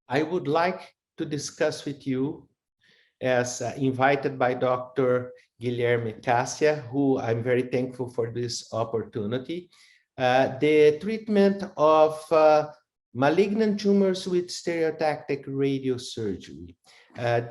I would like to discuss with you, as invited by Dr. Guilherme Cassia, who I'm very thankful for this opportunity, the treatment of malignant tumors with stereotactic radiosurgery.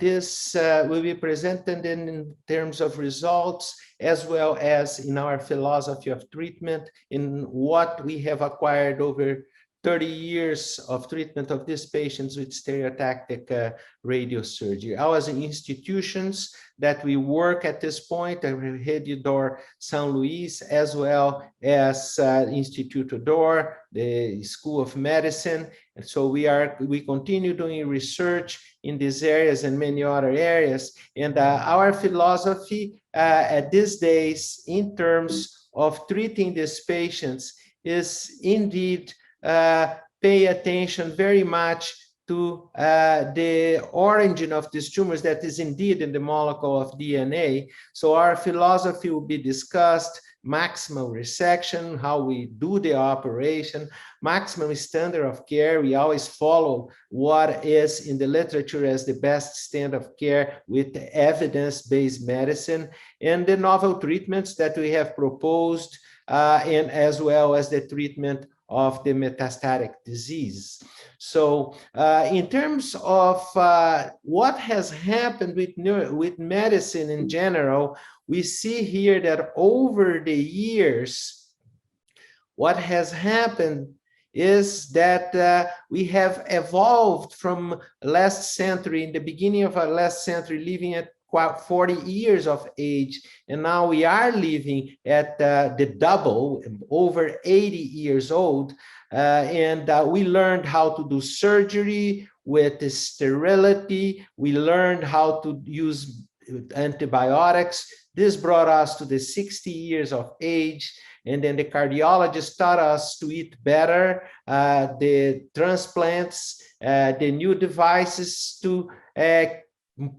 This will be presented in terms of results, as well as in our philosophy of treatment, in what we have acquired over 30 years of treatment of these patients with stereotactic radiosurgery. Our institutions that we work at this point, Redidor São Luís, as well as Instituto Dor, the School of Medicine. And so we continue doing research in these areas and many other areas. And our philosophy at these days, in terms of treating these patients, is indeed pay attention very much to the origin of these tumors that is indeed in the molecule of DNA. So our philosophy will be discussed: maximal resection, how we do the operation, maximum standard of care. We always follow what is in the literature as the best standard of care with evidence-based medicine, and the novel treatments that we have proposed, and as well as the treatment of the metastatic disease. So in terms of what has happened with medicine in general, we see here that over the years, what has happened is that we have evolved from last century, in the beginning of our last century, living at 40 years of age, and now we are living at the double, over 80 years old, and we learned how to do surgery with the sterility. We learned how to use antibiotics. This brought us to the 60 years of age, and then the cardiologist taught us to eat better, the transplants, the new devices to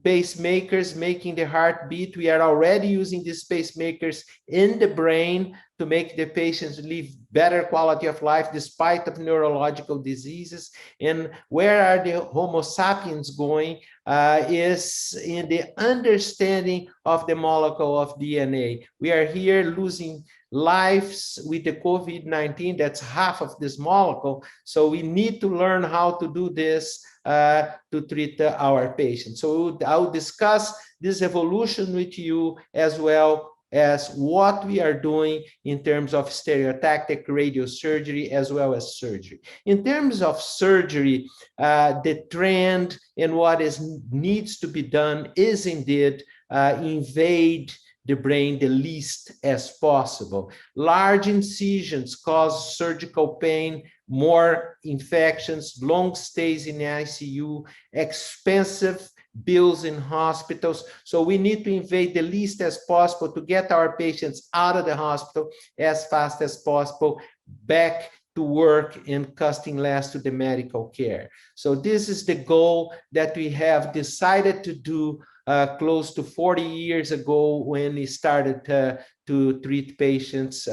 pacemakers making the heart beat. We are already using these pacemakers in the brain to make the patients live better quality of life despite of neurological diseases. And where are the Homo sapiens going is in the understanding of the molecule of DNA. We are here losing lives with the COVID-19. That's half of this molecule. So we need to learn how to do this to treat our patients. So I'll discuss this evolution with you, as well as what we are doing in terms of stereotactic radiosurgery, as well as surgery. In terms of surgery, the trend and what needs to be done is indeed invade the brain the least as possible. Large incisions cause surgical pain, more infections, long stays in the ICU, expensive bills in hospitals. So we need to invade the least as possible to get our patients out of the hospital as fast as possible, back to work and costing less to the medical care. So this is the goal that we have decided to do close to 40 years ago, when we started to treat patients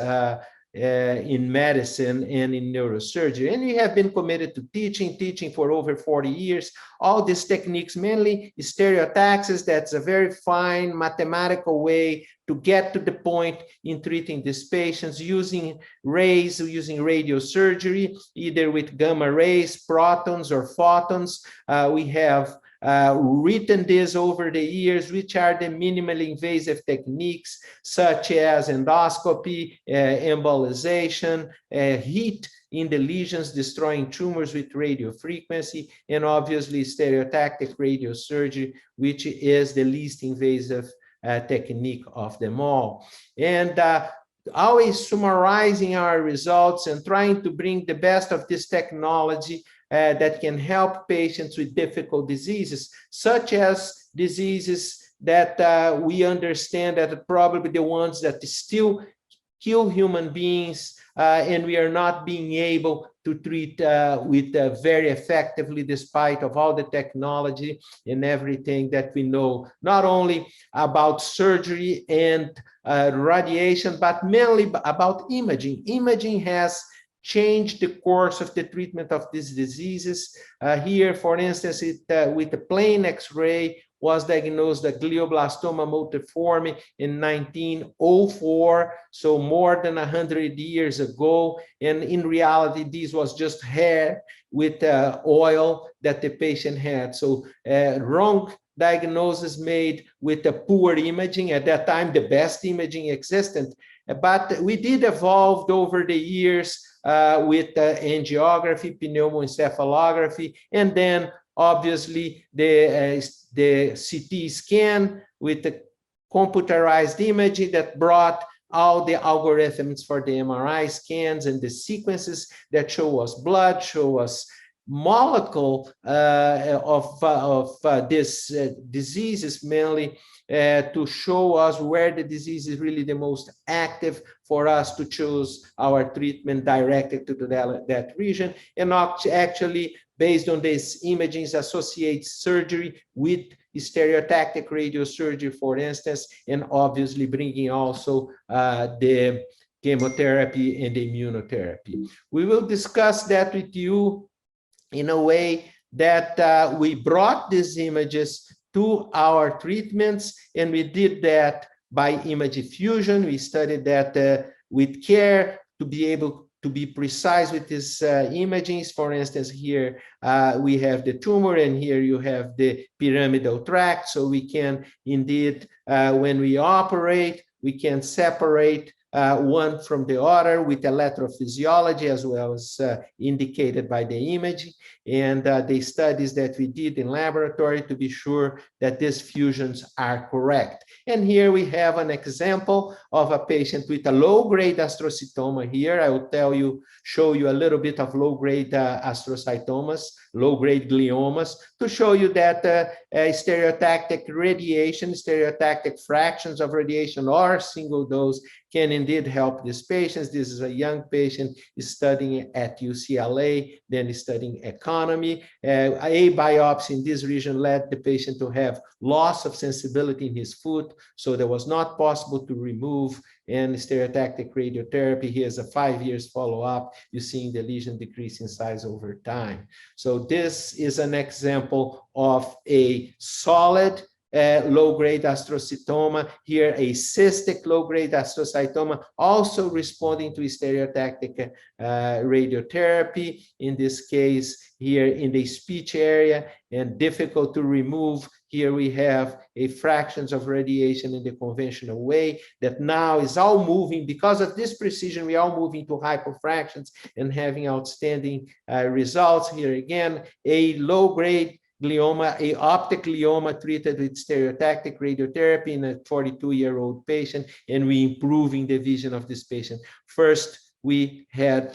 in medicine and in neurosurgery. And we have been committed to teaching for over 40 years. All these techniques, mainly stereotaxis, that's a very fine mathematical way to get to the point in treating these patients, using rays, using radiosurgery, either with gamma rays, protons, or photons. We have written this over the years, which are the minimally invasive techniques, such as endoscopy, embolization, heat in the lesions, destroying tumors with radio frequency, and obviously stereotactic radiosurgery, which is the least invasive technique of them all. And always summarizing our results and trying to bring the best of this technology that can help patients with difficult diseases, such as diseases that we understand that are probably the ones that still kill human beings, and we are not being able to treat with very effectively, despite of all the technology and everything that we know, not only about surgery and radiation, but mainly about imaging. Imaging has changed the course of the treatment of these diseases. Here, for instance, with a plain X-ray, was diagnosed a glioblastoma multiforming in 1904, so more than 100 years ago. And in reality, this was just hair with oil that the patient had. So wrong diagnosis made with a poor imaging. At that time, the best imaging existent. But we did evolve over the years with angiography, pneumoencephalography, and then obviously the CT scan with the computerized imaging that brought all the algorithms for the MRI scans and the sequences that show us blood, show us molecule of this diseases, mainly to show us where the disease is really the most active for us to choose our treatment directed to that region. And actually, based on this imaging, associates surgery with stereotactic radiosurgery, for instance, and obviously bringing also the chemotherapy and the immunotherapy. We will discuss that with you in a way that we brought these images to our treatments, and we did that by image fusion. We studied that with care to be able to be precise with these imagings. For instance, here we have the tumor, and here you have the pyramidal tract. So we can indeed, when we operate, we can separate one from the other with electrophysiology, as well as indicated by the image, and the studies that we did in laboratory to be sure that these fusions are correct. And here we have an example of a patient with a low-grade astrocytoma. Here I will show you a little bit of low-grade astrocytomas, low-grade gliomas, to show you that stereotactic radiation, stereotactic fractions of radiation or single dose can indeed help these patients. This is a young patient studying at UCLA, then studying economy. A biopsy in this region led the patient to have loss of sensibility in his foot, so that was not possible to remove. And stereotactic radiotherapy, here's a 5 years follow-up. You're seeing the lesion decrease in size over time. So this is an example of a solid low-grade astrocytoma, here a cystic low-grade astrocytoma, also responding to stereotactic radiotherapy, in this case here in the speech area, and difficult to remove. Here we have a fractions of radiation in the conventional way that now is all moving, because of this precision, we are moving to hypofractions and having outstanding results. Here again, a low-grade glioma, a optic glioma treated with stereotactic radiotherapy in a 42-year-old patient, and we improving the vision of this patient. First, we had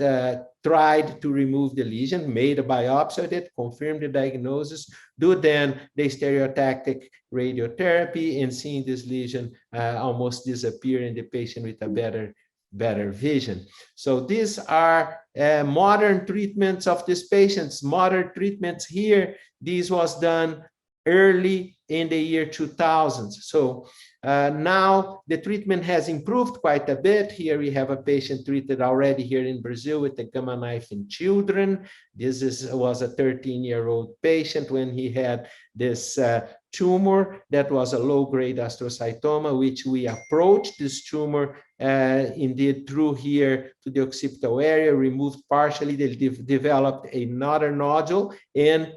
tried to remove the lesion, made a biopsy of it, confirmed the diagnosis, do then the stereotactic radiotherapy, and seeing this lesion almost disappear in the patient with a better vision. So these are modern treatments of these patients. Modern treatments here, this was done early in the year 2000. So now the treatment has improved quite a bit. Here we have a patient treated already here in Brazil with a gamma knife in children. This was a 13-year-old patient when he had this tumor that was a low-grade astrocytoma, which we approached this tumor indeed through here to the occipital area, removed partially. They developed another nodule and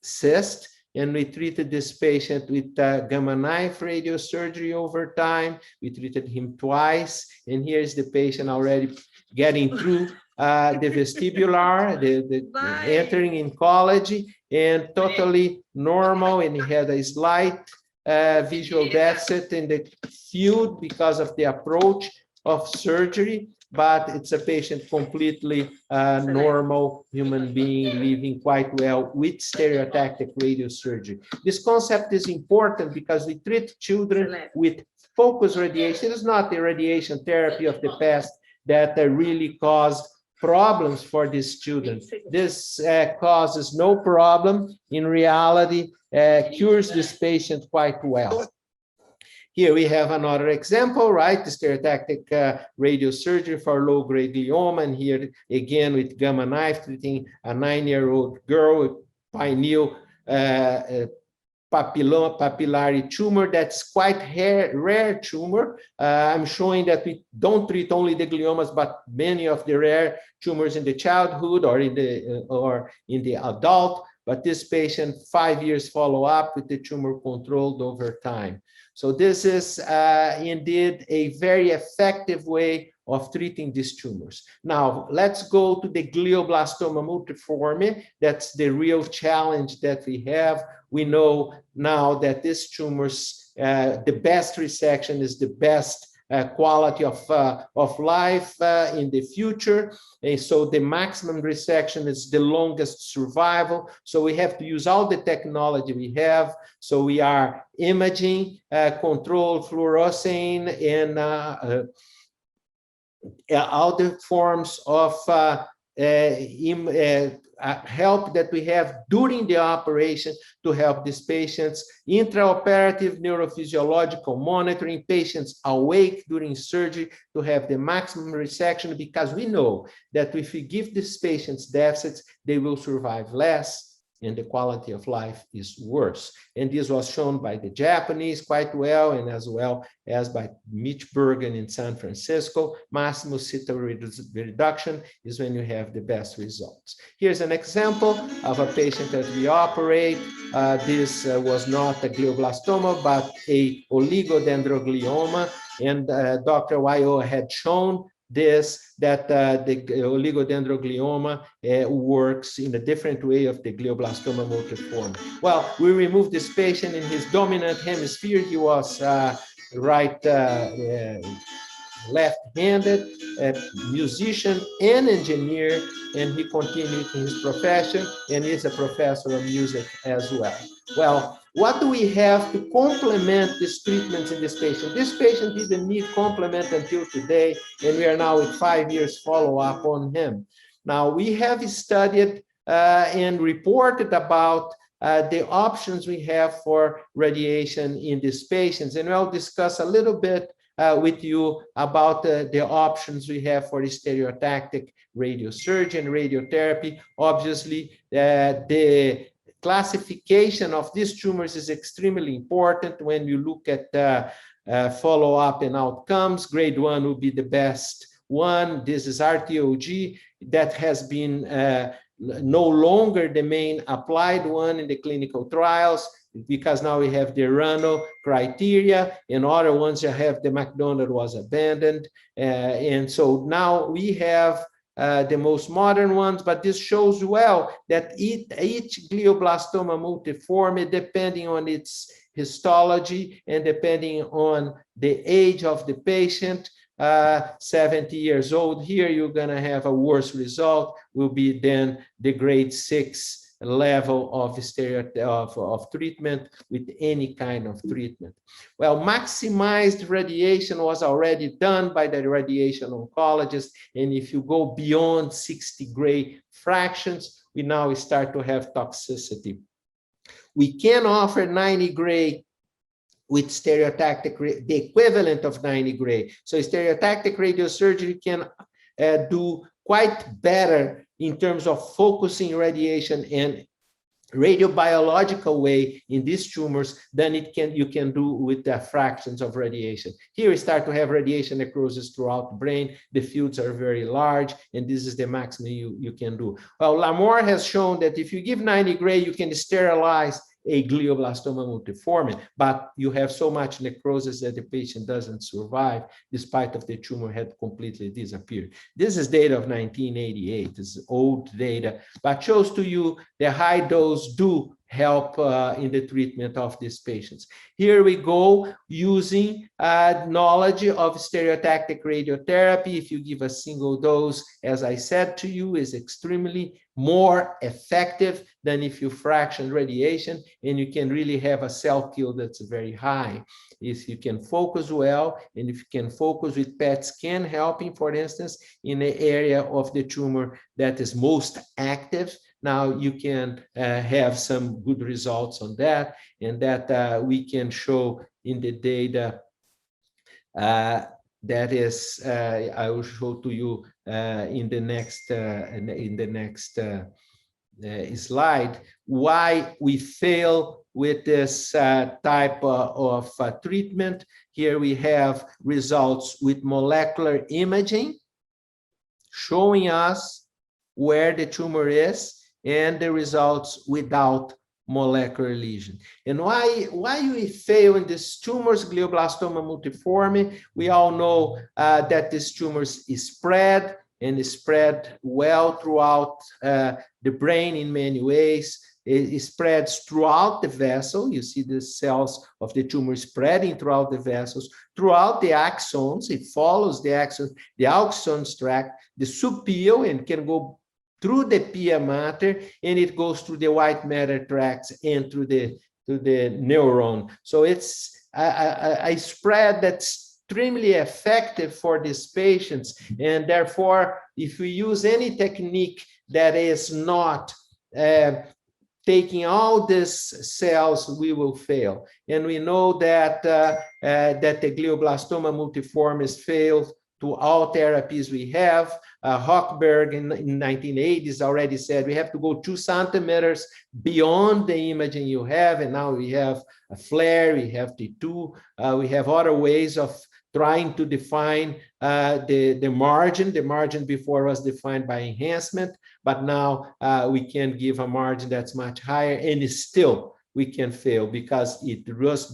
cyst, and we treated this patient with gamma knife radiosurgery over time. We treated him twice, and here's the patient already getting through the vestibular, entering in college, and totally normal, and he had a slight visual deficit in the field because of the approach of surgery, but it's a patient completely normal human being living quite well with stereotactic radiosurgery. This concept is important because we treat children with focused radiation. It's not the radiation therapy of the past that really caused problems for these children. This causes no problem. In reality, cures this patient quite well. Here we have another example, right? The stereotactic radiosurgery for low-grade glioma, and here again with gamma knife treating a 9-year-old girl with pineal papillary tumor. That's quite rare tumor. I'm showing that we don't treat only the gliomas, but many of the rare tumors in the childhood or in the adult. But this patient, 5 years follow-up with the tumor controlled over time. So this is indeed a very effective way of treating these tumors. Now, let's go to the glioblastoma multiforme. That's the real challenge that we have. We know now that these tumors, the best resection is the best quality of life in the future. And so the maximum resection is the longest survival. So we have to use all the technology we have. So we are imaging, controlled fluorescein, and other forms of help that we have during the operation to help these patients, intraoperative neurophysiological monitoring, patients awake during surgery to have the maximum resection, because we know that if we give these patients deficits, they will survive less and the quality of life is worse. And this was shown by the Japanese quite well, and as well as by Mitch Bergen in San Francisco. Maximal cytal reduction is when you have the best results. Here's an example of a patient that we operate. This was not a glioblastoma, but a oligodendroglioma. And Dr. Wayo had shown that the oligodendroglioma works in a different way of the glioblastoma multiforme. Well, we removed this patient in his dominant hemisphere. He was left-handed, musician and engineer, and he continued in his profession and is a professor of music as well. Well, what do we have to complement these treatments in this patient? This patient didn't need complement until today, and we are now with 5 years follow-up on him. Now, we have studied and reported about the options we have for radiation in these patients, and I'll discuss a little bit with you about the options we have for the stereotactic radiosurgery and radiotherapy. Obviously, the classification of these tumors is extremely important when you look at follow-up and outcomes. Grade 1 will be the best one. This is RTOG that has been no longer the main applied one in the clinical trials, because now we have the Rano criteria, and other ones that have the McDonald was abandoned. And so now we have the most modern ones, but this shows well that each glioblastoma multiforme, depending on its histology and depending on the age of the patient, 70 years old, here you're going to have a worse result, will be then the grade 6 level of treatment with any kind of treatment. Well, maximized radiation was already done by the radiation oncologist, and if you go beyond 60 gray fractions, we now start to have toxicity. We can offer 90 gray with stereotactic, the equivalent of 90 gray. So stereotactic radiosurgery can do quite better in terms of focusing radiation and radiobiological way in these tumors than you can do with the fractions of radiation. Here we start to have radiation necrosis throughout the brain. The fields are very large, and this is the maximum you can do. Well, Lamore has shown that if you give 90 gray, you can sterilize a glioblastoma multiforme, but you have so much necrosis that the patient doesn't survive, despite of the tumor had completely disappeared. This is data of 1988. This is old data, but shows to you the high dose do help in the treatment of these patients. Here we go using knowledge of stereotactic radiotherapy. If you give a single dose, as I said to you, is extremely more effective than if you fraction radiation, and you can really have a cell kill that's very high. If you can focus well, and if you can focus with PET scan helping, for instance, in the area of the tumor that is most active, now you can have some good results on that, and that we can show in the data That is, I will show to you in the next slide, why we fail with this type of treatment. Here we have results with molecular imaging showing us where the tumor is, and the results without molecular lesion. And why we fail in these tumors, glioblastoma multiforme? We all know that these tumors is spread, and spread well throughout the brain in many ways. It spreads throughout the vessel. You see the cells of the tumor spreading throughout the vessels, throughout the axons. It follows the axons, the axons tract, the subpial, and can go through the pia mater, and it goes through the white matter tracts and through the neuron. So it's a spread that's extremely effective for these patients, and therefore, if we use any technique that is not taking all these cells, we will fail. And we know that that the glioblastoma multiforme failed to all therapies we have. Hochberg in 1980s already said we have to go 2 centimeters beyond the imaging you have, and now we have a flare, we have T2, we have other ways of trying to define the margin. The margin before was defined by enhancement, but now we can give a margin that's much higher, and still we can fail because it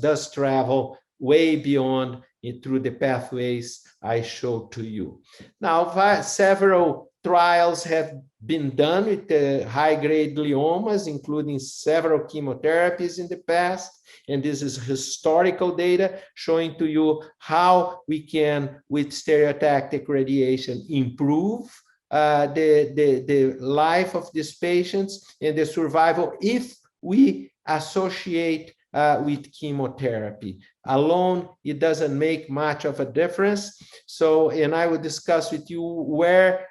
does travel way beyond it through the pathways I showed to you. Now, several trials have been done with the high-grade gliomas, including several chemotherapies in the past. And this is historical data showing to you how we can, with stereotactic radiation, improve the life of these patients and the survival if we associate with chemotherapy. Alone, it doesn't make much of a difference. So, and I will discuss with you where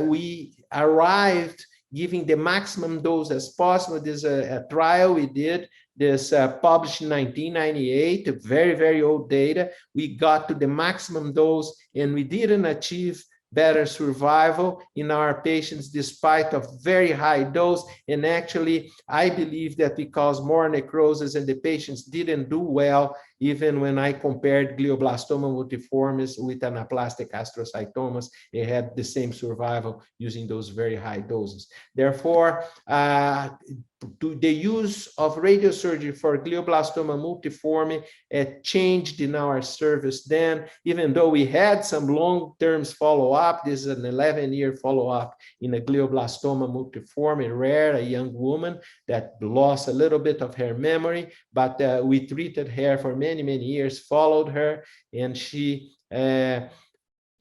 we arrived giving the maximum dose as possible. There's a trial we did, this published in 1998, very, very old data. We got to the maximum dose, and we didn't achieve better survival in our patients despite of very high dose. And actually, I believe that we caused more necrosis, and the patients didn't do well, even when I compared glioblastoma multiformes with anaplastic astrocytomas. They had the same survival using those very high doses. Therefore, the use of radiosurgery for glioblastoma multiforme changed in our service then, even though we had some long-term follow-up. This is an 11-year follow-up in a glioblastoma multiforme, rare, a young woman that lost a little bit of her memory, but we treated her for many, many years, followed her, and she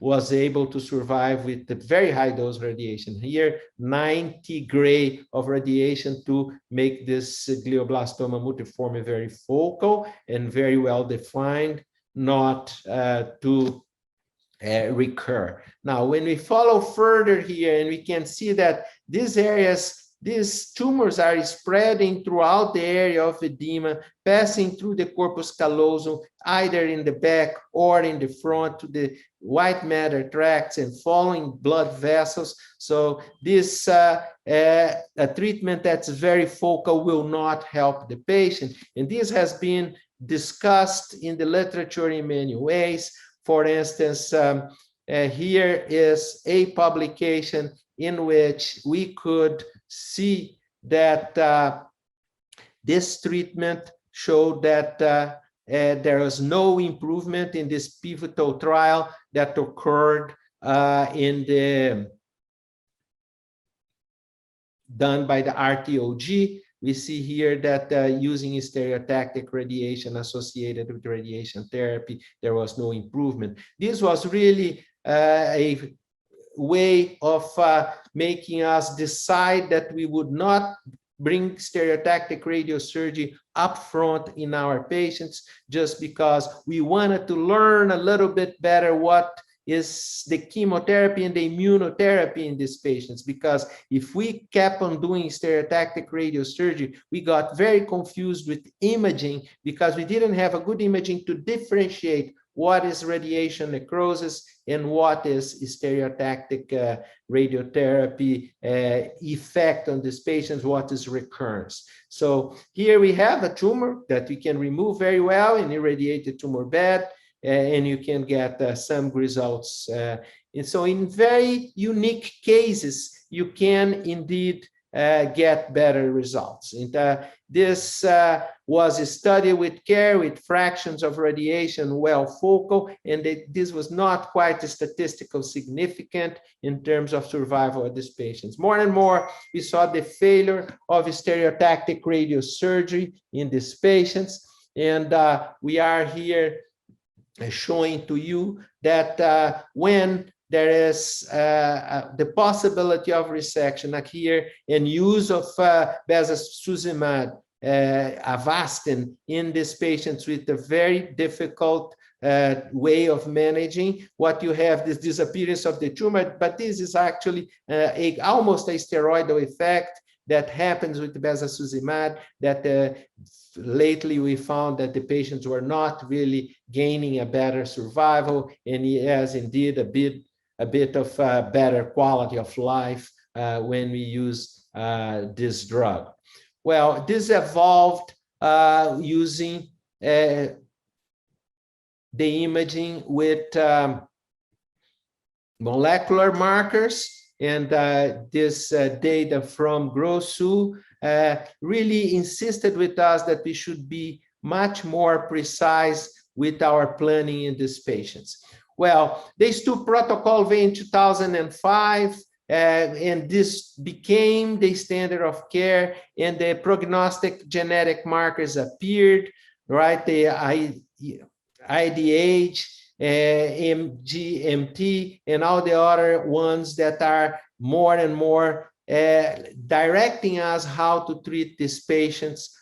was able to survive with the very high dose radiation. Here, 90 gray of radiation to make this glioblastoma multiforme very focal and very well defined, not to recur. Now, when we follow further here, and we can see that these areas, these tumors are spreading throughout the area of edema, passing through the corpus callosum, either in the back or in the front to the white matter tracts and following blood vessels. So this a treatment that's very focal will not help the patient. And this has been discussed in the literature in many ways. For instance, here is a publication in which we could see that this treatment showed that there was no improvement in this pivotal trial that occurred done by the RTOG. We see here that using stereotactic radiation associated with radiation therapy, there was no improvement. This was really a way of making us decide that we would not bring stereotactic radiosurgery up front in our patients, just because we wanted to learn a little bit better what is the chemotherapy and the immunotherapy in these patients. Because if we kept on doing stereotactic radiosurgery, we got very confused with imaging, because we didn't have a good imaging to differentiate what is radiation necrosis and what is stereotactic radiotherapy effect on these patients, what is recurrence. So here we have a tumor that we can remove very well in irradiated tumor bed, and you can get some results. And so in very unique cases, you can indeed get better results. And this was a study with care, with fractions of radiation, well focal, and this was not quite statistical significant in terms of survival of these patients. More and more, we saw the failure of stereotactic radiosurgery in these patients, and we are here showing to you that when there is the possibility of resection here and use of bevacizumab, Avastin in these patients with a very difficult way of managing. What you have is disappearance of the tumor, but this is actually almost a steroidal effect that happens with bevacizumab, that lately we found that the patients were not really gaining a better survival, and he has indeed a bit of better quality of life when we use this drug. Well, this evolved using the imaging with molecular markers, and this data from Grossu really insisted with us that we should be much more precise with our planning in these patients. Well, these two protocols in 2005, and this became the standard of care, and the prognostic genetic markers appeared, right? The IDH, MGMT, and all the other ones that are more and more directing us how to treat these patients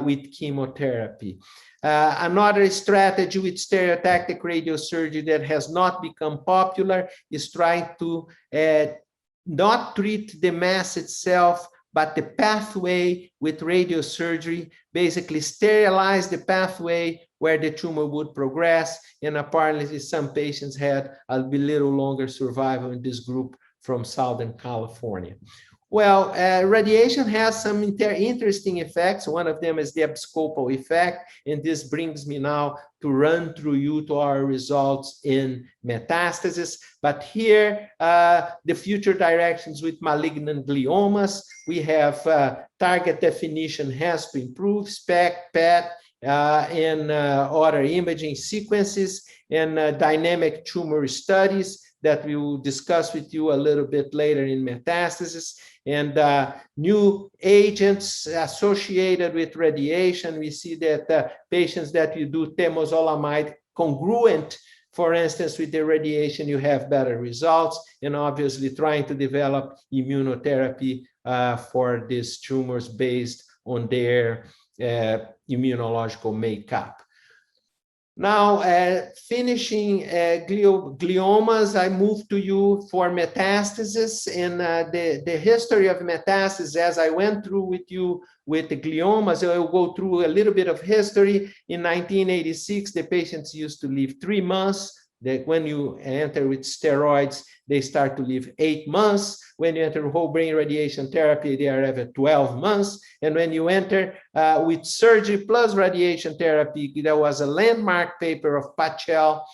with chemotherapy. Another strategy with stereotactic radiosurgery that has not become popular is trying to not treat the mass itself, but the pathway with radiosurgery, basically sterilize the pathway where the tumor would progress, and apparently some patients had a little longer survival in this group from Southern California. Well, radiation has some interesting effects. One of them is the abscopal effect, and this brings me now to run through you to our results in metastasis. But here, the future directions with malignant gliomas, we have target definition has to improve, SPECT, PET, and other imaging sequences, and dynamic tumor studies that we will discuss with you a little bit later in metastasis, and new agents associated with radiation. We see that patients that you do temozolomide congruent, for instance, with the radiation, you have better results, and obviously trying to develop immunotherapy for these tumors based on their immunological makeup. Now, finishing gliomas, I move to you for metastasis, and the history of metastasis, as I went through with you with the gliomas, I will go through a little bit of history. In 1986, the patients used to live 3 months. That when you enter with steroids, they start to live 8 months. When you enter whole brain radiation therapy, they are at 12 months. And when you enter with surgery plus radiation therapy, there was a landmark paper of Pachel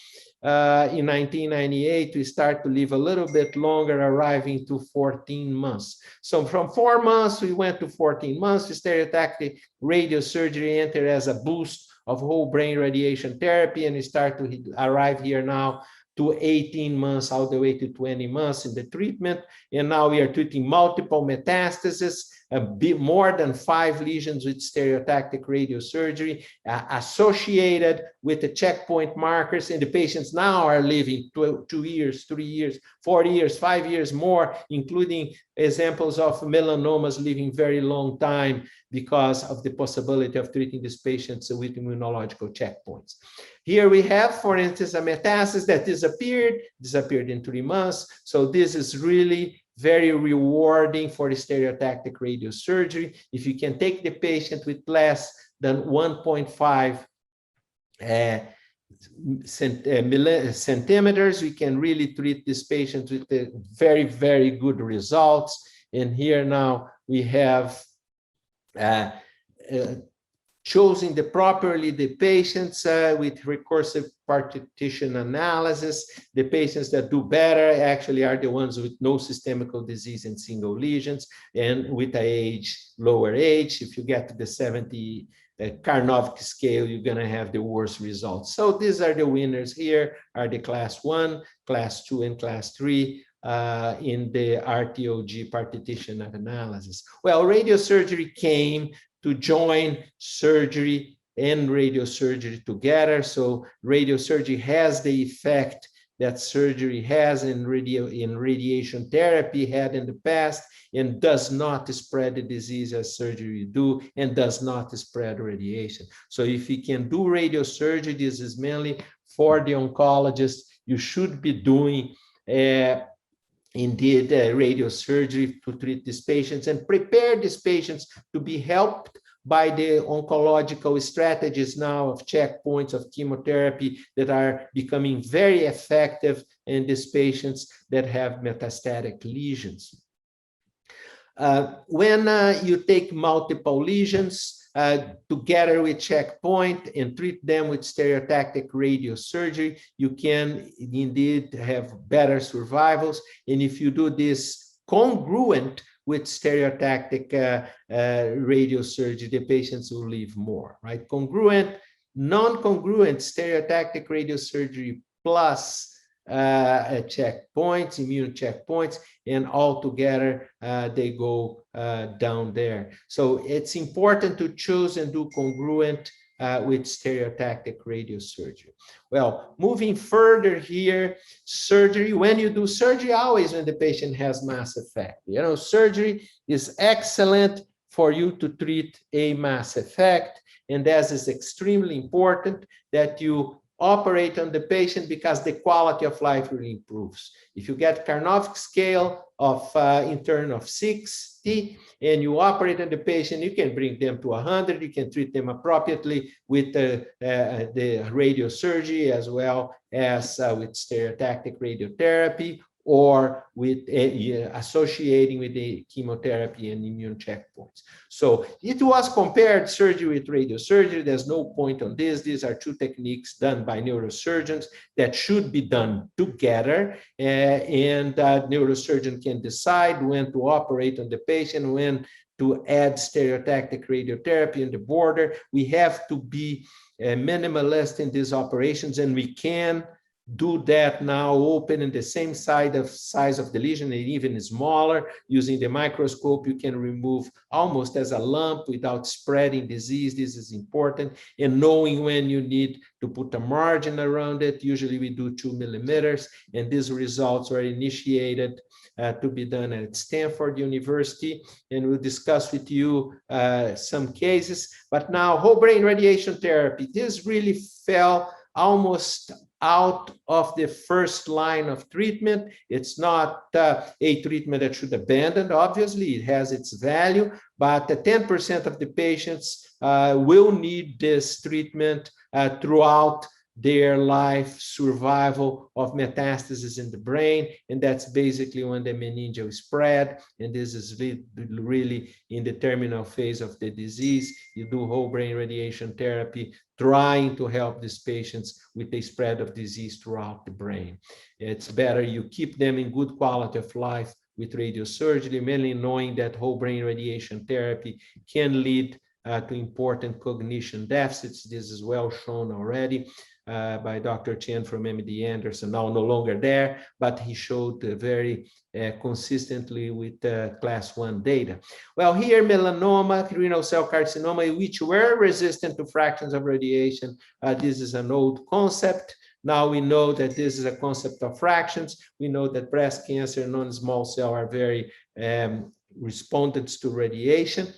in 1998. We start to live a little bit longer, arriving to 14 months. So from 4 months, we went to 14 months. The stereotactic radiosurgery entered as a boost of whole brain radiation therapy, and we start to arrive here now to 18 months, all the way to 20 months in the treatment. And now we are treating multiple metastases, a bit more than 5 lesions with stereotactic radiosurgery associated with the checkpoint markers. And the patients now are living 2 years, 3 years, 4 years, 5 years more, including examples of melanomas living very long time because of the possibility of treating these patients with immunological checkpoints. Here we have, for instance, a metastasis that disappeared in 3 months. So this is really very rewarding for the stereotactic radiosurgery. If you can take the patient with less than 1.5 centimeters, we can really treat these patients with very, very good results. And here now we have choosing properly the patients with recursive partition analysis. The patients that do better actually are the ones with no systemical disease and single lesions, and with lower age. If you get to the 70 Karnofsky scale, you're going to have the worst results. So these are the winners here, are the class 1, class 2, and class 3 in the RTOG partition analysis. Well, radiosurgery came to join surgery and radiosurgery together. So radiosurgery has the effect that surgery has in radiation therapy had in the past, and does not spread the disease as surgery do, and does not spread radiation. So if you can do radiosurgery, this is mainly for the oncologist. You should be doing indeed radiosurgery to treat these patients and prepare these patients to be helped by the oncological strategies now of checkpoints of chemotherapy that are becoming very effective in these patients that have metastatic lesions. When you take multiple lesions together with checkpoint and treat them with stereotactic radiosurgery, you can indeed have better survivals. And if you do this congruent with stereotactic radiosurgery, the patients will live more, right? Congruent, non-congruent stereotactic radiosurgery plus checkpoints, immune checkpoints, and all together they go down there. So it's important to choose and do congruent with stereotactic radiosurgery. Well, moving further here, surgery, when you do surgery, always when the patient has mass effect. You know, surgery is excellent for you to treat a mass effect, and that is extremely important that you operate on the patient because the quality of life really improves. If you get Karnofsky scale of in terms of 60 and you operate on the patient, you can bring them to 100, you can treat them appropriately with the radiosurgery as well as with stereotactic radiotherapy, or with associating with the chemotherapy and immune checkpoints. So it was compared surgery with radiosurgery. There's no point on this. These are two techniques done by neurosurgeons that should be done together. And neurosurgeon can decide when to operate on the patient, when to add stereotactic radiotherapy in the border. We have to be minimalist in these operations, and we can do that now, open in the same size of the lesion, and even smaller. Using the microscope, you can remove almost as a lump without spreading disease. This is important. And knowing when you need to put a margin around it. Usually we do 2 millimeters, and these results are initiated to be done at Stanford University. And we'll discuss with you some cases. But now, whole brain radiation therapy, this really fell almost out of the first line of treatment. It's not a treatment that should abandon. Obviously, it has its value, but 10% of the patients will need this treatment throughout their life survival of metastasis in the brain. And that's basically when the meningeal spread. And this is really in the terminal phase of the disease. You do whole brain radiation therapy, trying to help these patients with the spread of disease throughout the brain. It's better you keep them in good quality of life with radiosurgery, mainly knowing that whole brain radiation therapy can lead to important cognition deficits. This is well shown already by Dr. Chen from MD Anderson, now no longer there, but he showed very consistently with class 1 data. Well, here melanoma, renal cell carcinoma, which were resistant to fractions of radiation. This is an old concept. Now we know that this is a concept of fractions. We know that breast cancer and non-small cell are very respondents to radiation,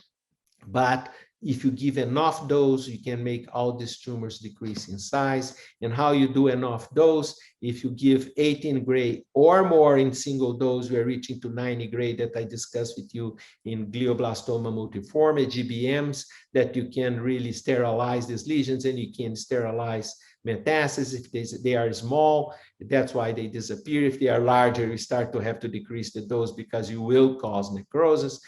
but if you give enough dose, you can make all these tumors decrease in size. And how you do enough dose? If you give 18 gray or more in single dose, we are reaching to 90 gray that I discussed with you in glioblastoma multiforme, GBMs, that you can really sterilize these lesions, and you can sterilize metastasis. If they are small, that's why they disappear. If they are larger, you start to have to decrease the dose because you will cause necrosis.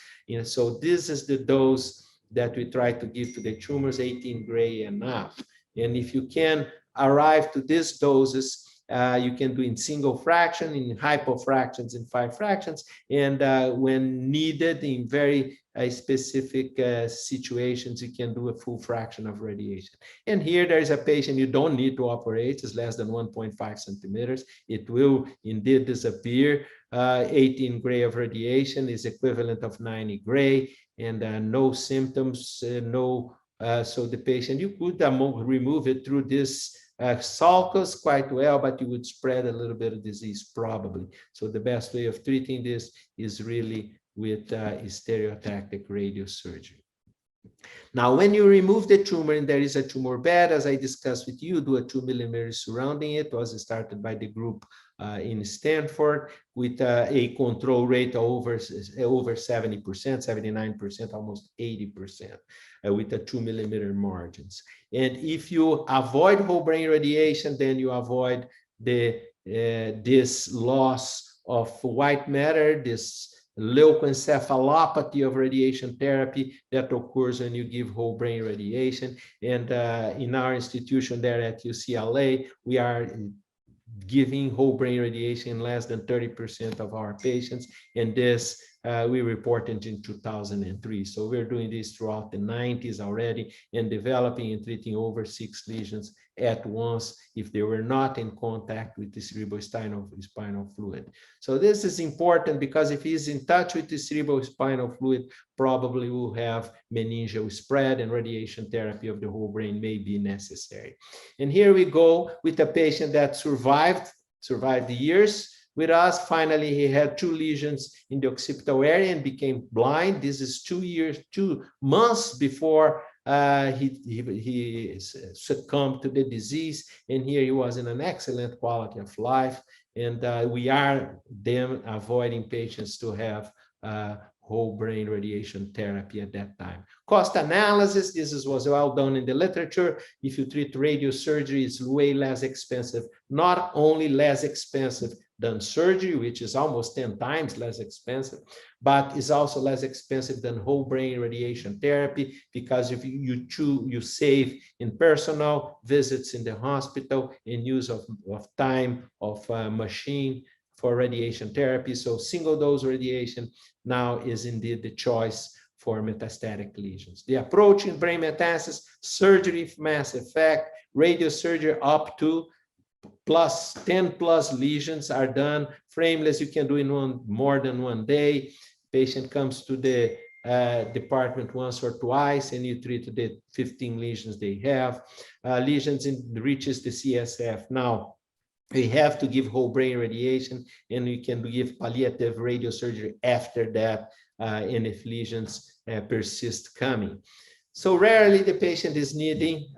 So this is the dose that we try to give to the tumors, 18 gray and up. And if you can arrive to these doses, you can do in single fraction, in hypofractions, in 5 fractions, and when needed in very specific situations, you can do a full fraction of radiation. And here there is a patient you don't need to operate, it's less than 1.5 centimeters. It will indeed disappear. 18 gray of radiation is equivalent of 90 gray, and no symptoms, so the patient, you could remove it through this sulcus quite well, but you would spread a little bit of disease probably. So the best way of treating this is really with stereotactic radiosurgery. Now, when you remove the tumor and there is a tumor bed, as I discussed with you, do a 2 millimeters surrounding it. It was started by the group in Stanford with a control rate of over 70%, 79%, almost 80%. With the 2 millimeter margins. And if you avoid whole brain radiation, then you avoid this loss of white matter, this leukoencephalopathy of radiation therapy that occurs when you give whole brain radiation. And in our institution there at UCLA, we are giving whole brain radiation in less than 30% of our patients, and this we reported in 2003. So we're doing this throughout the 90s already and developing and treating over 6 lesions at once if they were not in contact with the cerebrospinal fluid. So this is important because if he's in touch with the cerebrospinal fluid, probably will have meningeal spread and radiation therapy of the whole brain may be necessary. And here we go with a patient that survived the years with us. Finally, he had 2 lesions in the occipital area and became blind. This is 2 months before he succumbed to the disease. And here he was in an excellent quality of life. And we are then avoiding patients to have whole brain radiation therapy at that time. Cost analysis, this was well done in the literature. If you treat radiosurgery, it's way less expensive, not only less expensive than surgery, which is almost 10 times less expensive, but it's also less expensive than whole brain radiation therapy, because if you save in personal visits in the hospital and use of time of machine for radiation therapy. So single dose radiation now is indeed the choice for metastatic lesions. The approach in brain metastasis, surgery of mass effect, radiosurgery up to plus 10 plus lesions are done. Frameless, you can do in more than one day. Patient comes to the department once or twice, and you treat the 15 lesions they have. Lesions reaches the CSF. Now, we have to give whole brain radiation, and we can give palliative radiosurgery after that, and if lesions persist coming. So rarely the patient is needing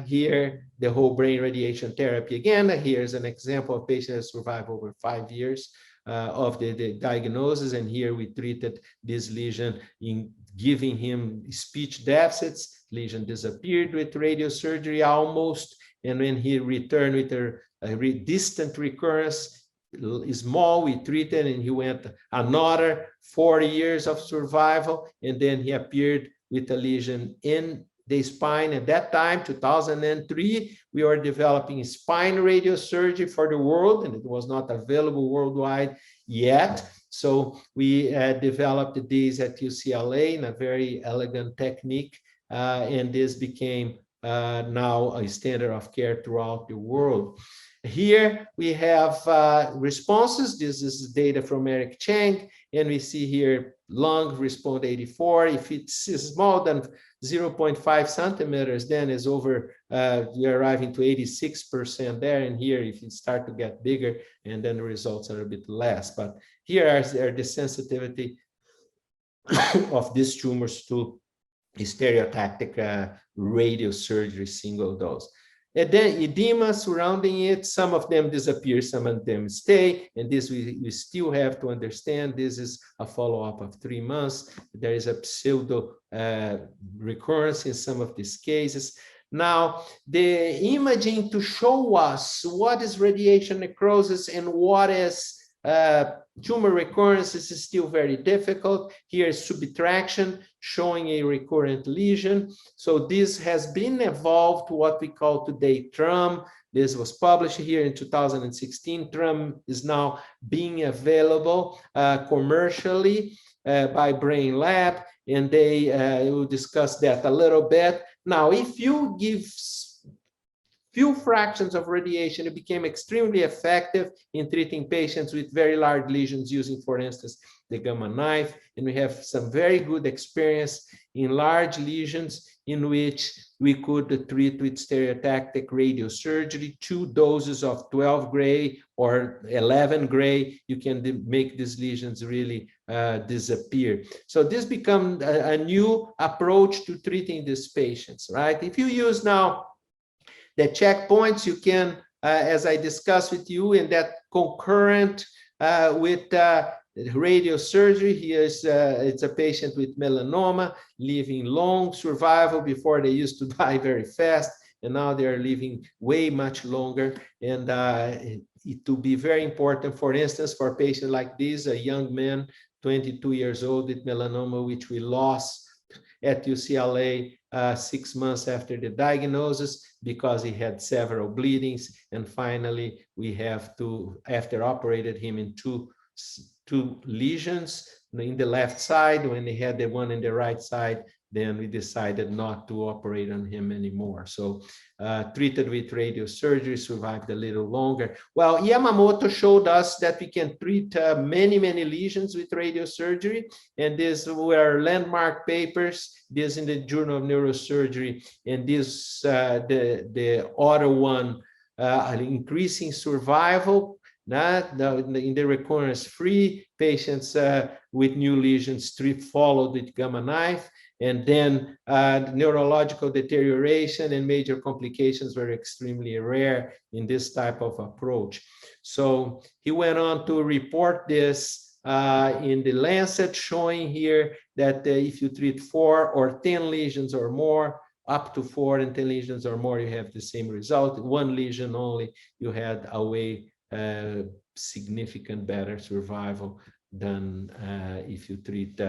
here the whole brain radiation therapy. Again, here's an example of patient that survived over 5 years of the diagnosis, and here we treated this lesion in giving him speech deficits. Lesion disappeared with radiosurgery almost, and when he returned with a distant recurrence, small, we treated, and he went another 40 years of survival, and then he appeared with a lesion in the spine. At that time, 2003, we were developing spine radiosurgery for the world, and it was not available worldwide yet. So we developed these at UCLA in a very elegant technique, and this became now a standard of care throughout the world. Here we have responses. This is data from Eric Chang, and we see here lung respond 84. If it's smaller than 0.5 centimeters, then it's over, we're arriving to 86% there. And here, if you start to get bigger, and then the results are a bit less. But here are the sensitivity of these tumors to stereotactic radiosurgery single dose. And then edema surrounding it, some of them disappear, some of them stay, and this we still have to understand. This is a follow-up of 3 months. There is a pseudo recurrence in some of these cases. Now, the imaging to show us what is radiation necrosis and what is tumor recurrence is still very difficult. Here is subtraction showing a recurrent lesion. So this has been evolved to what we call today TRUM. This was published here in 2016. TRUM is now being available commercially by Brain Lab, and they will discuss that a little bit. Now, if you give few fractions of radiation, it became extremely effective in treating patients with very large lesions using, for instance, the gamma knife. And we have some very good experience in large lesions in which we could treat with stereotactic radiosurgery, 2 doses of 12 gray or 11 gray. You can make these lesions really disappear. So this becomes a new approach to treating these patients, right? If you use now the checkpoints, you can, as I discussed with you, in that concurrent with radiosurgery. Here's it's a patient with melanoma living long survival. Before they used to die very fast, and now they are living way much longer. And it will be very important, for instance, for a patient like this, a young man, 22 years old with melanoma, which we lost at UCLA 6 months after the diagnosis because he had several bleedings. And finally, we have to, after operated him in two lesions in the left side, when he had the one in the right side, then we decided not to operate on him anymore. So treated with radiosurgery, survived a little longer. Well, Yamamoto showed us that we can treat many lesions with radiosurgery, and these were landmark papers, this in the Journal of Neurosurgery, and this the other one, increasing survival, in the recurrence-free patients with new lesions, followed with gamma knife. And then neurological deterioration and major complications were extremely rare in this type of approach. So he went on to report this in the Lancet, showing here that if you treat 4 or 10 lesions or more, up to 4 and 10 lesions or more, you have the same result. 1 lesion only, you had a way significant better survival than if you treat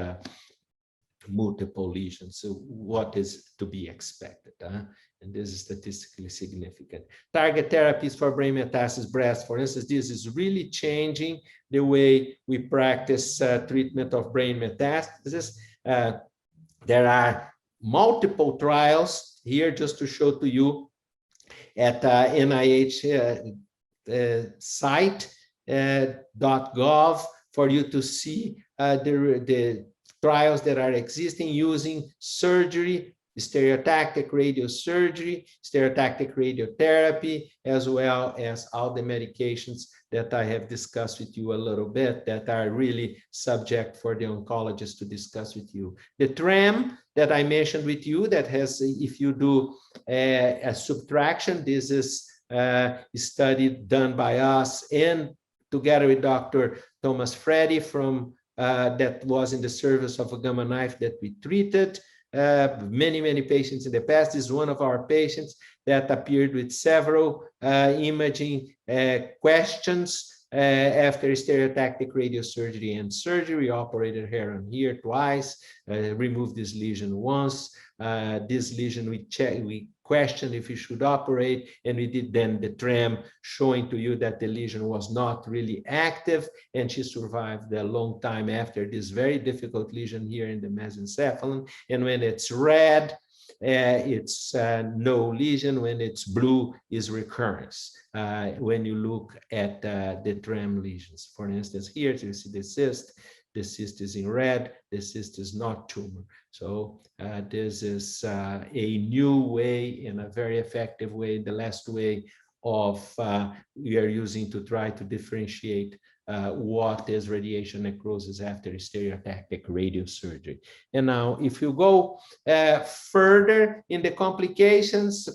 multiple lesions. So what is to be expected? And this is statistically significant. Target therapies for brain metastasis breast, for instance, this is really changing the way we practice treatment of brain metastasis. There are multiple trials here, just to show to you, at NIH site.gov for you to see the trials that are existing using surgery, stereotactic radiosurgery, stereotactic radiotherapy, as well as all the medications that I have discussed with you a little bit that are really subject for the oncologist to discuss with you. The TRAM that I mentioned with you, that has, if you do a subtraction, this is a study done by us and together with Dr. Thomas Freddy from that was in the service of a gamma knife that we treated many patients in the past. This is one of our patients that appeared with several imaging questions after stereotactic radiosurgery and surgery. We operated her on here twice, removed this lesion once. This lesion we questioned if we should operate, and we did then the TRAM, showing to you that the lesion was not really active, and she survived a long time after this very difficult lesion here in the mesencephalon. And when it's red, it's no lesion. When it's blue, is recurrence. When you look at the TRAM lesions, for instance, here you see the cyst. The cyst is in red. The cyst is not tumor. So this is a new way and a very effective way, the last way of we are using to try to differentiate what is radiation necrosis after stereotactic radiosurgery. And now, if you go further in the complications,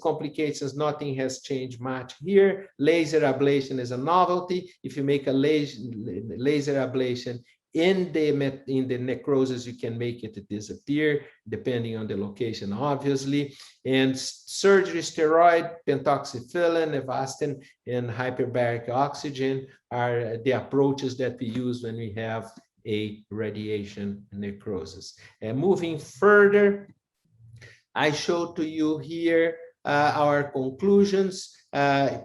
nothing has changed much here. Laser ablation is a novelty. If you make a laser ablation In the necrosis, you can make it disappear, depending on the location, obviously. And surgery, steroid, pentoxifillin, Avastin, and hyperbaric oxygen are the approaches that we use when we have a radiation necrosis. And moving further, I show to you here our conclusions.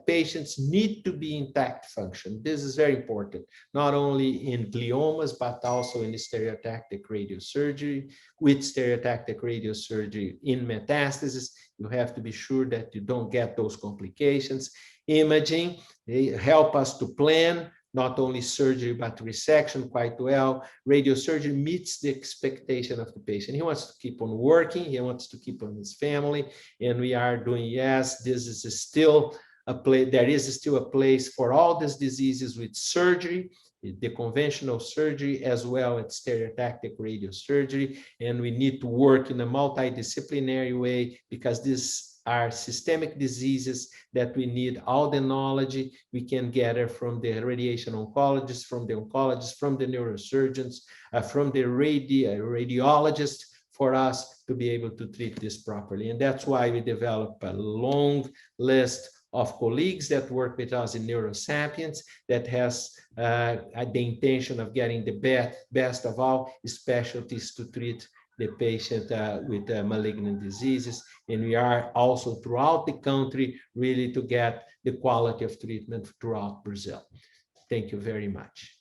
Patients need to be intact function. This is very important, not only in gliomas, but also in the stereotactic radiosurgery. With stereotactic radiosurgery in metastasis, you have to be sure that you don't get those complications. Imaging, they help us to plan not only surgery, but resection quite well. Radiosurgery meets the expectation of the patient. He wants to keep on working. He wants to keep on his family. And we are doing, yes, this is still a place, there is still a place for all these diseases with surgery, the conventional surgery, as well as stereotactic radiosurgery. And we need to work in a multidisciplinary way, because these are systemic diseases that we need all the knowledge we can gather from the radiation oncologists, from the oncologists, from the neurosurgeons, from the radiologists, for us to be able to treat this properly. And that's why we develop a long list of colleagues that work with us in Neurosapiens that has the intention of getting the best of all specialties to treat the patient with malignant diseases. And we are also throughout the country really to get the quality of treatment throughout Brazil. Thank you very much.